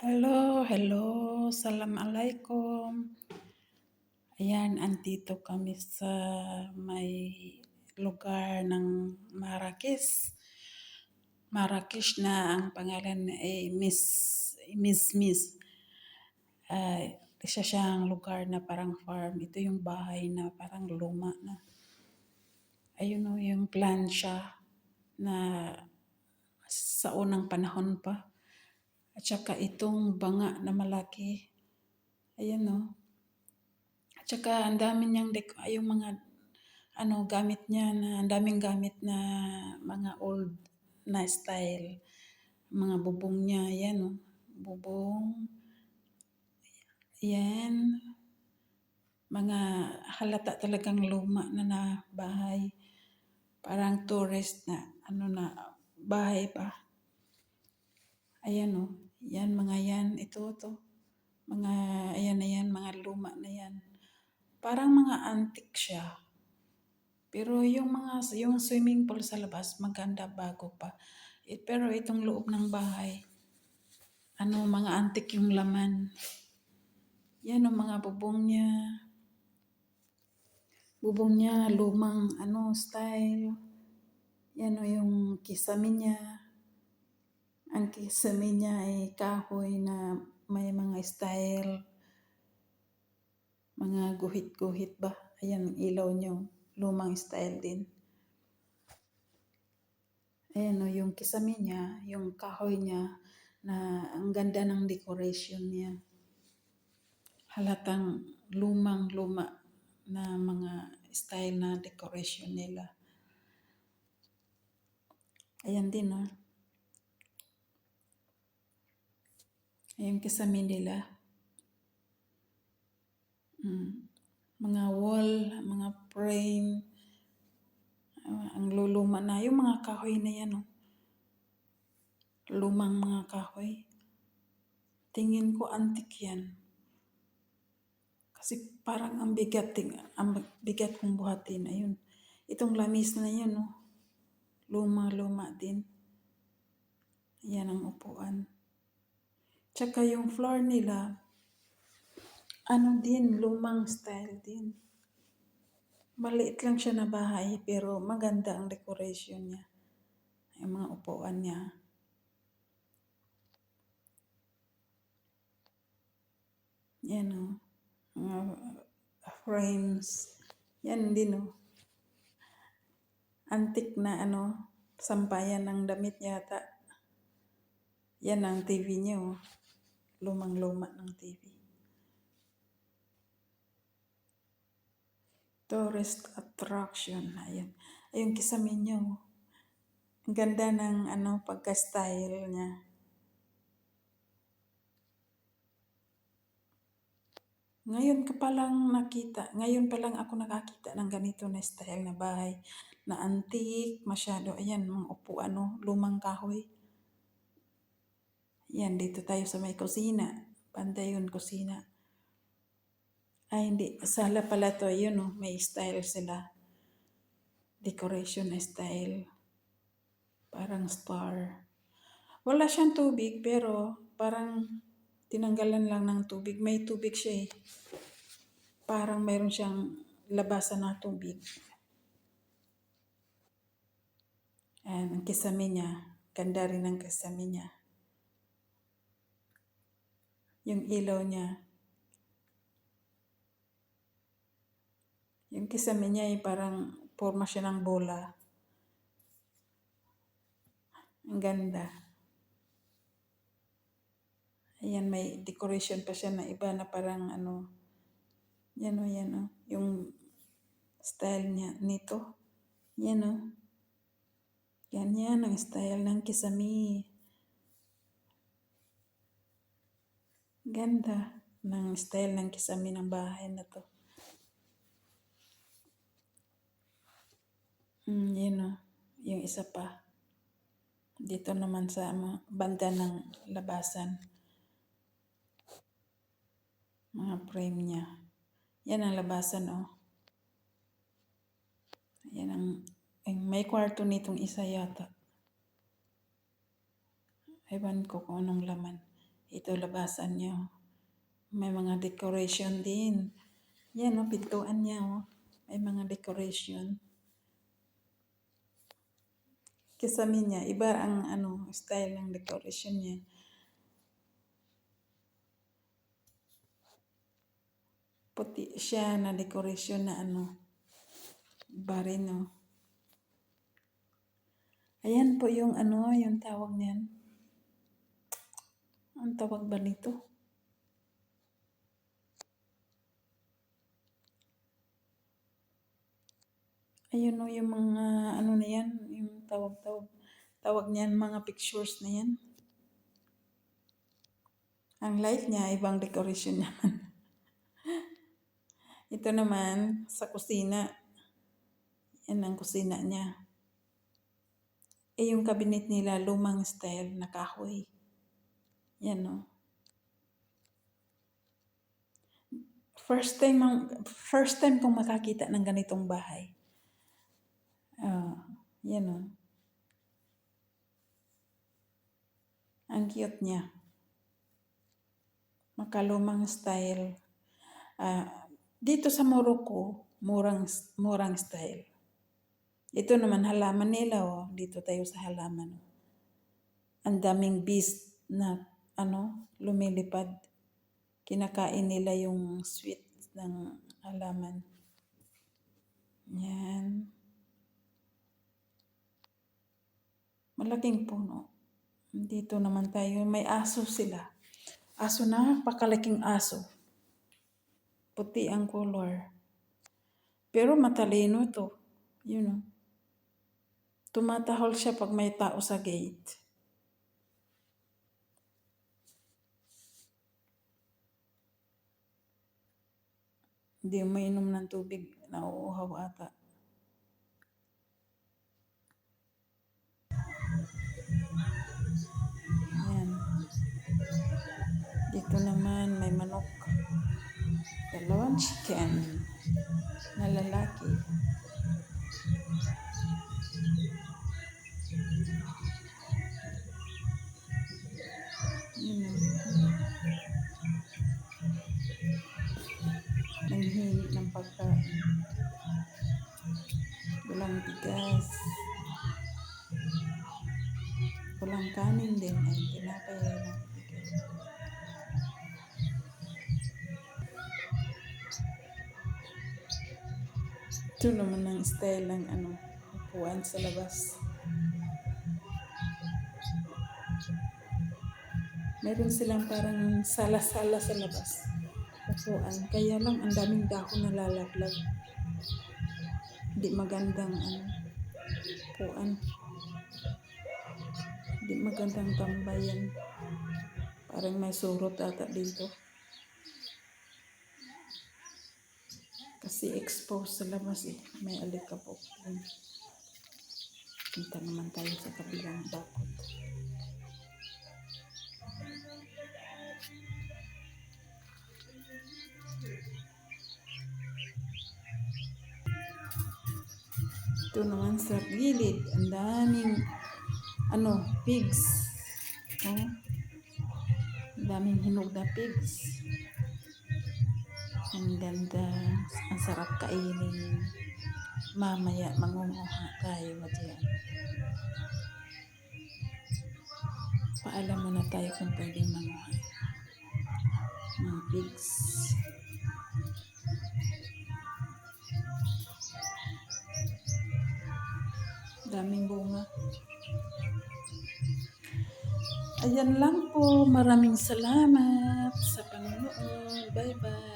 Hello, hello. Assalamualaikum. Ayan, andito kami sa may lugar ng Marrakech. Marrakech na ang pangalan ay Miss. Isa siyang lugar na parang farm. Ito yung bahay na parang luma na. Ayun o, yung plancha na sa unang panahon pa. At saka itong banga na malaki. Ayan o. At saka ang dami niyang yung mga gamit niya na ang daming gamit na mga old na style. Mga bubong niya, yan o. Bubong. Yan. Mga halata talagang luma na bahay. Parang tourist na bahay pa. Ayan o. Yan mga yan. Ito. Mga ayan na yan. Mga luma na yan. Parang mga antique siya. Pero yung swimming pool sa labas, maganda bago pa. Pero itong loob ng bahay, mga antique yung laman. Yan ang mga bubong niya. Bubong niya, lumang style. Yan o yung kisame niya. Ang kisame niya ay kahoy na may mga style. Mga guhit-guhit ba? Ayan, ilaw niyo. Lumang style din. Ayan o, yung kisame niya, yung kahoy niya, na ang ganda ng decoration niya. Halatang lumang-luma na mga style na decoration nila. Ayan din o. Ayan kisame nila. Mga wall, mga frame, ang luluma na. Yung mga kahoy na yan o. Lumang mga kahoy. Tingin ko antique yan. Kasi parang ang bigat kong buhatin. Ayun. Itong lamis na yan o. Luma din. Yan ang upuan. Tsaka yung floor nila, lumang style din. Maliit lang siya na bahay, pero maganda ang decoration niya. Yung mga upuan niya. Yan o. Mga frames. Yan din o. Antique na sampayan ng damit yata. Yan ang TV niya o. Lumang-luma ng TV. Tourist attraction. Ayan. Ayun kisame niya o. Ang ganda ng pagka-style niya. Ngayon pa lang ako nakakita ng ganito na style na bahay. Na antique, masyado. Ayan, mga upuan o. Lumang kahoy. Yan, dito tayo sa may kusina. Banda yun, kusina. Ay, hindi. Sala pala to. Yun o, may style sila. Decoration style. Parang star. Wala siyang tubig, pero parang tinanggalan lang ng tubig. May tubig siya eh. Parang mayroon siyang labasan na tubig. And ang kisame niya. Ganda rin ang kisame niya. Yung ilaw niya. Yung kisame niya ay parang forma siya ng bola. Ang ganda. Ayan, may decoration pa siya na iba na parang yan o. Yung style niya nito. Yan o. Yan ang style ng kisame. Ganda ng style ng kisame ng bahay na to. Yan o. Yung isa pa. Dito naman sa banda ng labasan. Mga frame niya. Yan ang labasan o. Yan ang may kwarto nitong isa yata. Ewan ko kung anong laman. Ito labasan niya. May mga decoration din. Yan o, pintuan niya o. May mga decoration. Kisame niya, iba ang style ng decoration niya. Puti siya na decoration na barino. Ayan po yung yung tawag niyan. Ang tawag ba nito? Ayun o, yung mga na yan, yung tawag niyan, mga pictures na yan. Ang light niya, ibang decoration naman. Ito naman, sa kusina. Yan ang kusina niya. Yung cabinet nila, lumang style na kahoy. Yan o. First time kong makakita ng ganitong bahay. Yan o. Ang cute niya. Makalumang style. Dito sa Morocco, murang style. Ito naman halaman nila o. Dito tayo sa halaman. Ang daming bees na lumilipad. Kinakain nila yung sweet ng halaman. Yan. Malaking puno. Dito naman tayo, may aso sila. Aso na, pakalaking aso. Puti ang color. Pero matalino to. Yun o. Tumatahol siya pag may tao sa gate. Hindi mainom ng tubig. Nauuhaw ata. Ayan. Dito naman may manok. Dalawang chicken na lalaki. Nanghihingi ng pagkain. Walang bigas. Walang kanin din. Ay, tinapay lang. Ito naman ang style ng upuan sa labas. Meron silang parang sala-sala sa labas. Upuan. Kaya lang ang daming dahon na lalaglag. Hindi magandang upuan. Hindi magandang tambayan. Parang may surot ata dito. Kasi exposed sa labas eh. May alikabok. Punta naman tayo sa kabilang bakod. Ito naman sa gilid. Ang daming pigs. Ang daming hinog na pigs. Ang ganda. Ang sarap kainin. Mamaya mangunguha tayo dyan. Paalam muna tayo kung pwedeng manguha ng pigs. Daming bunga. Ayan lang po. Maraming salamat sa panonood. Bye-bye.